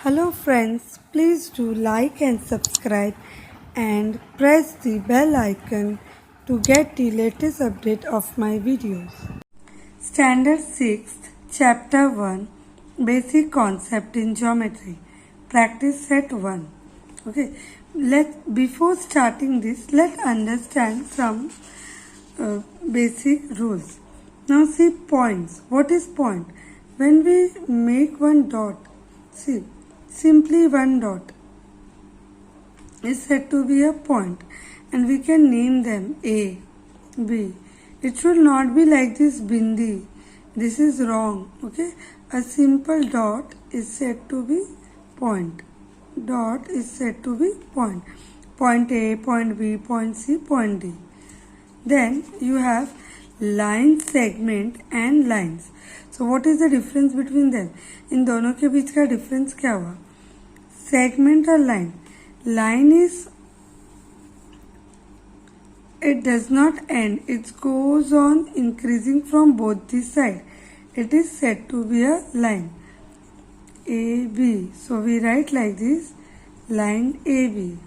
Hello friends, please do like and subscribe and press the bell icon to get the latest update of my videos. Standard 6th, Chapter 1, Basic Concept in Geometry, Practice Set 1. Okay, before starting this, let's understand some basic rules. Now see points. What is point? When we make one dot, see, simply one dot is said to be a point and we can name them A, B. It should not be like this bindi. This is wrong. Okay. A simple dot is said to be point. Dot is said to be point. Point A, point B, point C, point D. Then you have line, segment and lines. So what is the difference between them? इन दोनों के बीच का difference क्या हुआ? Segment or line? Line is, it does not end. It goes on increasing from both the side. It is said to be a line. AB. So we write like this, line AB.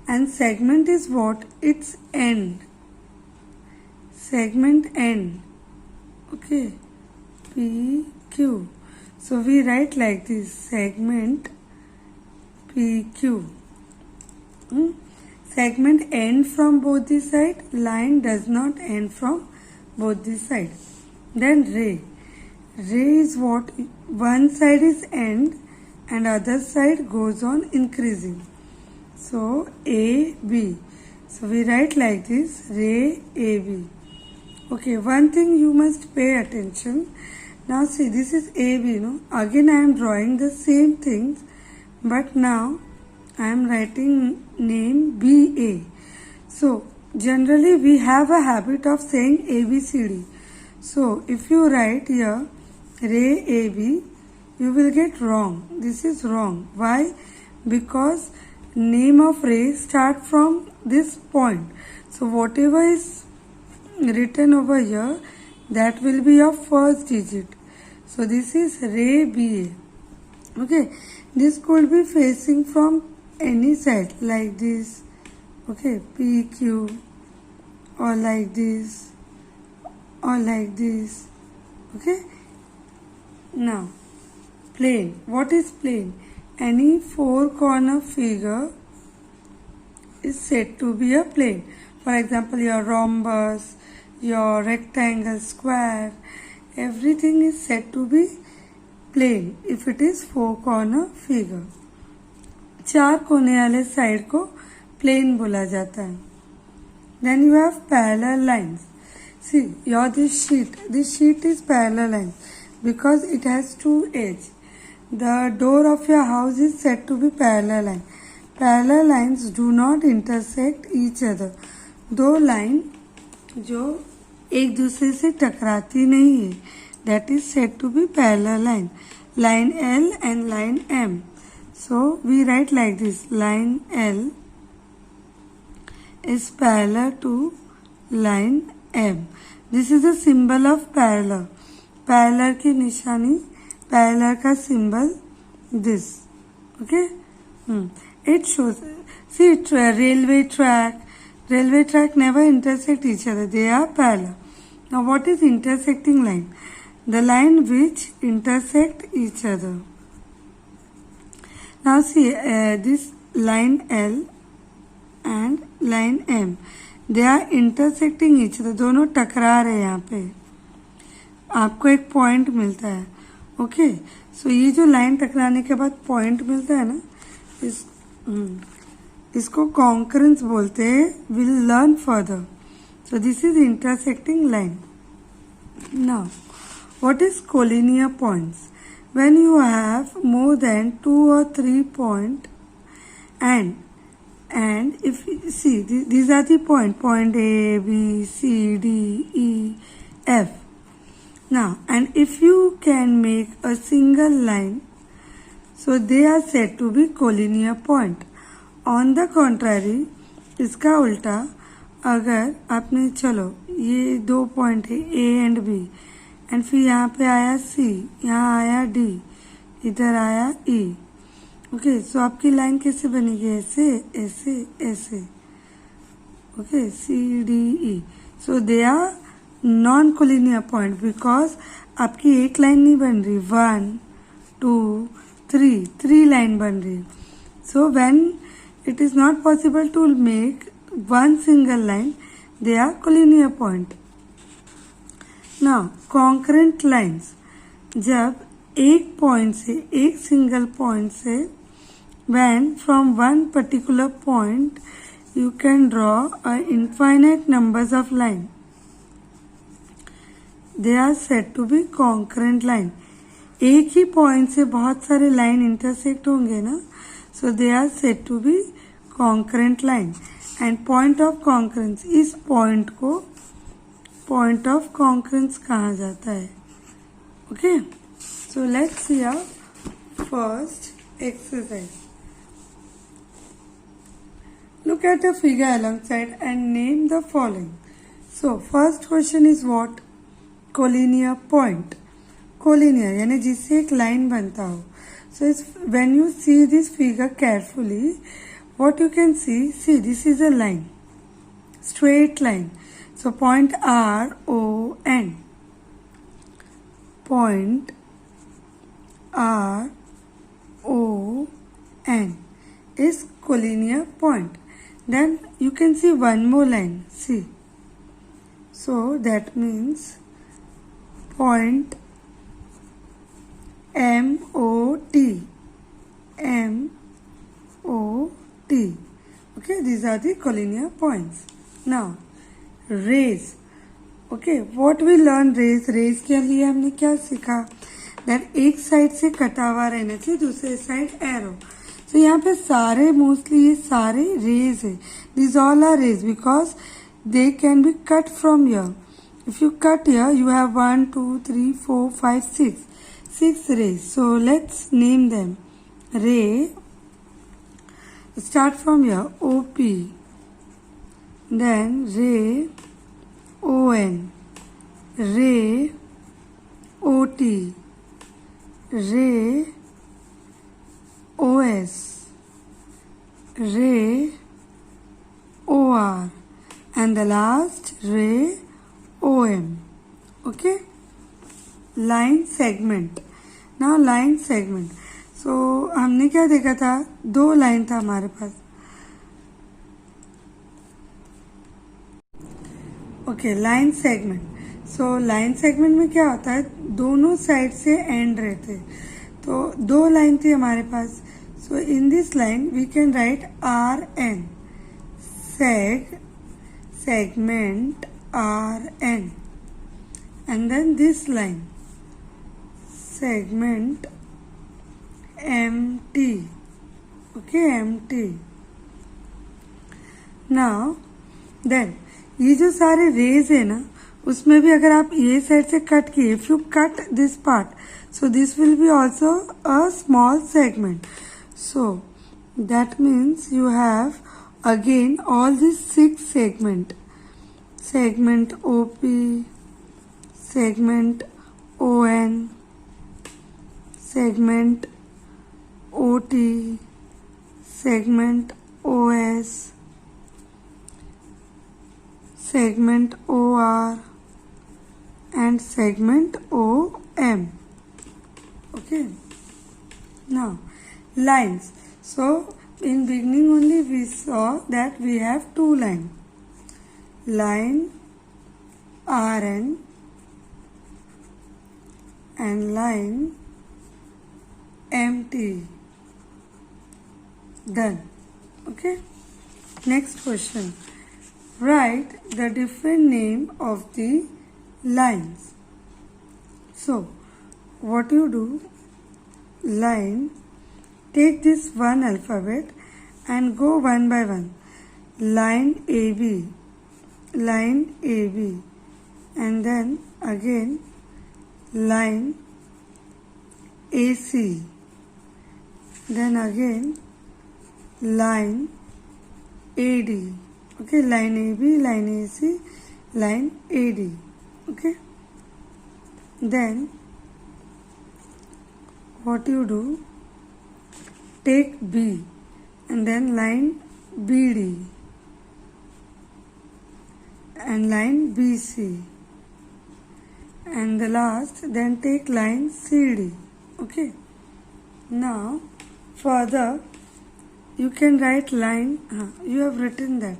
And segment is what? Its end. Segment end. Okay. PQ. So we write like this, segment PQ. Segment end from both the side. Line does not end from both the side. Then ray. Ray is what? One side is end and other side goes on increasing. So AB. So we write like this, ray AB. Okay, one thing you must pay attention. Now see, this is AB, no? Again I am drawing the same things, but now I am writing name BA. So generally we have a habit of saying ABCD. So if you write here ray AB, you will get wrong. This is wrong. Why? Because name of ray start from this point. So whatever is written over here, that will be your first digit. So this is ray BA. Okay, this could be facing from any side like this. Okay, PQ or like this or like this. Okay. Now plane. What is plane? Any four corner figure is said to be a plane. For example, your rhombus, your rectangle, square, everything is said to be plane if it is four corner figure. चार कोने वाले side को plane बोला जाता है. Then you have parallel lines. See, your this sheet is parallel lines because it has two edges. The door of your house is said to be parallel line. Parallel lines do not intersect each other. दो line जो एक दूसरे से टकराती नहीं है, that is said to be parallel line. Line L and line M. So we write like this, line L is parallel to line M. This is the symbol of parallel. Parallel की निशानी, parallel का symbol this. Okay? It shows, see, railway track never intersect each other. They are parallel. Now what is intersecting line? The line which intersect each other. Now see, this line L and line M, they are intersecting each other. दोनों टकरा रहे हैं यहाँ पे. आपको एक point मिलता है. ओके, सो ये जो लाइन टकराने के बाद पॉइंट मिलता है ना, इसको कॉन्करेंस बोलते हैं. Will learn further. So this is intersecting line. Now, what is collinear points? When you have more than 2 or 3 points and if you see, these are the point A, B, C, D, E, F. Now, and if you can make a single line, so they are said to be collinear point. On the contrary, इसका उल्टा, अगर आपने चलो ये दो point है A and B and फिर यहाँ पे आया C, यहाँ आया D, इधर आया ई. ओके, सो आपकी लाइन कैसे बनेगी? ऐसे ऐसे ऐसे. Okay, C D E. So they are non collinear point because आपकी एक लाइन नहीं बन रही, 1 2 3 लाइन बन रही. So when it is not possible to make one single line, they are collinear point. Now concurrent lines, जब एक point से, एक सिंगल पॉइंट से, when from one particular point you can draw a infinite numbers of line, they are said to be concurrent line. एक ही point से बहुत सारे line intersect होंगे ना, so they are said to be concurrent line. And point of concurrence, इस point को point of concurrence कहा जाता है. Okay, so let's see our first exercise. Look at the figure alongside and name the following. So first question is what? Collinear point. Collinear यानी जिससे एक line बनता हो. So when you see this figure carefully, what you can see this is a line, straight line. So point R O N, point R O N is collinear point. Then you can see one more line, see. So that means point M O T, M O T. Okay, these are the collinear points. Now rays. Okay, what we learn rays. Rays के लिए हमने क्या सीखा? That एक side से कटा हुआ रहना चाहिए, दूसरे साइड एरो. So यहाँ पे सारे मोस्टली ये सारे rays है. These all are rays because they can be cut from here. If you cut here, you have 1 2 3 4 5 6 rays. So let's name them. Ray, start from here, OP, then ray ON, ray OT, ray OS, ray OR, and the last ray OM. Okay, line segment. Now line segment. So हमने क्या देखा था? दो line था हमारे पास. Okay, line segment. So line segment में क्या होता है? दोनों साइड से एंड रहते. तो दो लाइन थी हमारे पास. So in this line we can write R N, segment RN, and then this line segment MT. Okay, MT. Now then ये जो सारे रेज है ना, उसमें भी अगर आप ये साइड से कट किए, if you cut this part, so this will be also a small segment. So that means you have again all these 6 segment. Segment OP, segment ON, segment OT, segment OS, segment OR, and segment OM. Okay. Now lines. So in beginning only we saw that we have two lines. Line RN and line MT. Done. Okay. Next question. Write the different name of the lines. So what you do? Line, take this one alphabet and go one by one. Line AB, line AB, and then again line AC, then again line AD. Okay, line AB, line AC, line AD. Okay, then what you do, take B and then line BD and line BC, and the last, then take line CD. Okay. Now further you can write line, you have written that,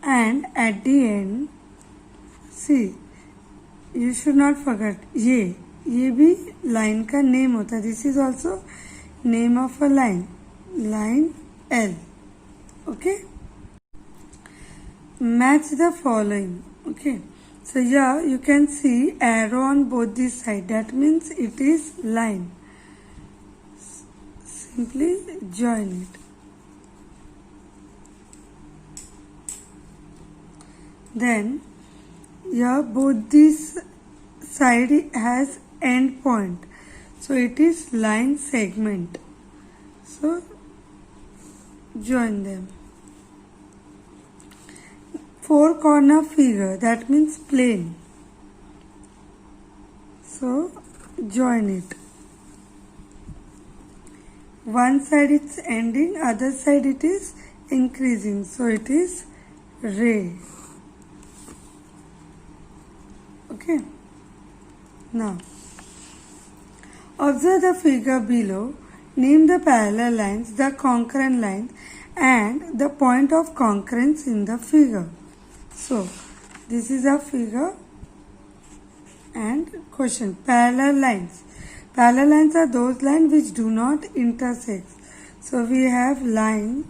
and at the end see, you should not forget ये भी line का name होता है. This is also name of a line, line L. Okay. Match the following. Okay. So here you can see arrow on both the sides. That means it is line. Simply join it. Then here both this side has end point. So it is line segment. So join them. Four corner figure, that means plane. So join it. One side it's ending, other side it is increasing. So it is ray. Okay. Now observe the figure below. Name the parallel lines, the concurrent lines, and the point of concurrence in the figure. So this is a figure and question. Parallel lines. Parallel lines are those lines which do not intersect. So we have line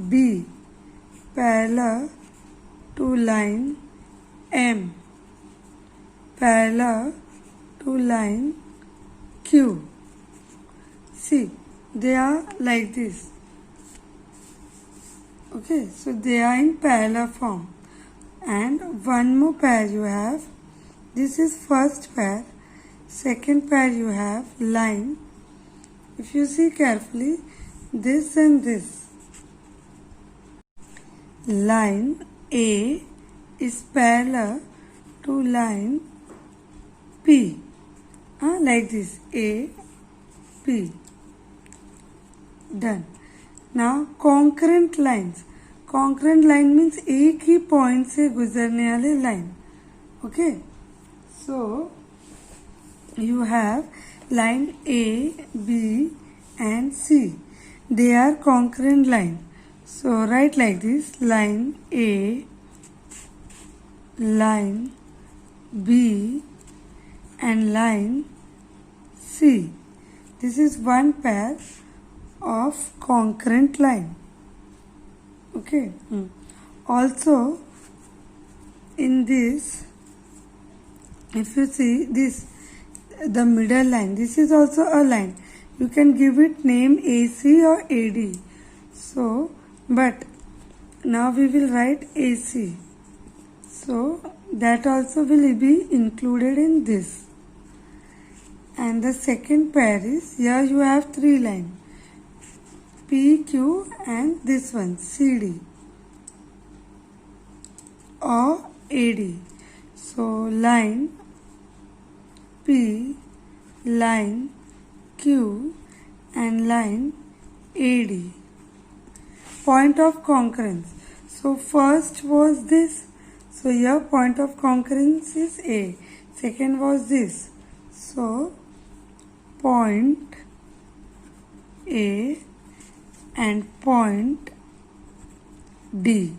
B parallel to line M parallel to line Q. See, they are like this. Okay, so they are in parallel form. And one more pair you have. This is first pair. Second pair you have line. If you see carefully, this and this. Line A is parallel to line P. Like this, A, P. Done. Now concurrent lines. Concurrent line means एक ही point से गुजरने वाले line. Okay. So you have line A, B and C. They are concurrent line. So write like this, line A, line B and line C. This is one pair of concurrent line. Okay. Also in this, if you see this, the middle line, this is also a line. You can give it name AC or AD. So, but now we will write AC. So that also will be included in this. And the second pair is, here you have three lines, PQ and this one CD or AD. So line P, line Q and line AD. Point of concurrence. So first was this. So here point of concurrence is A. Second was this. So point A and point D.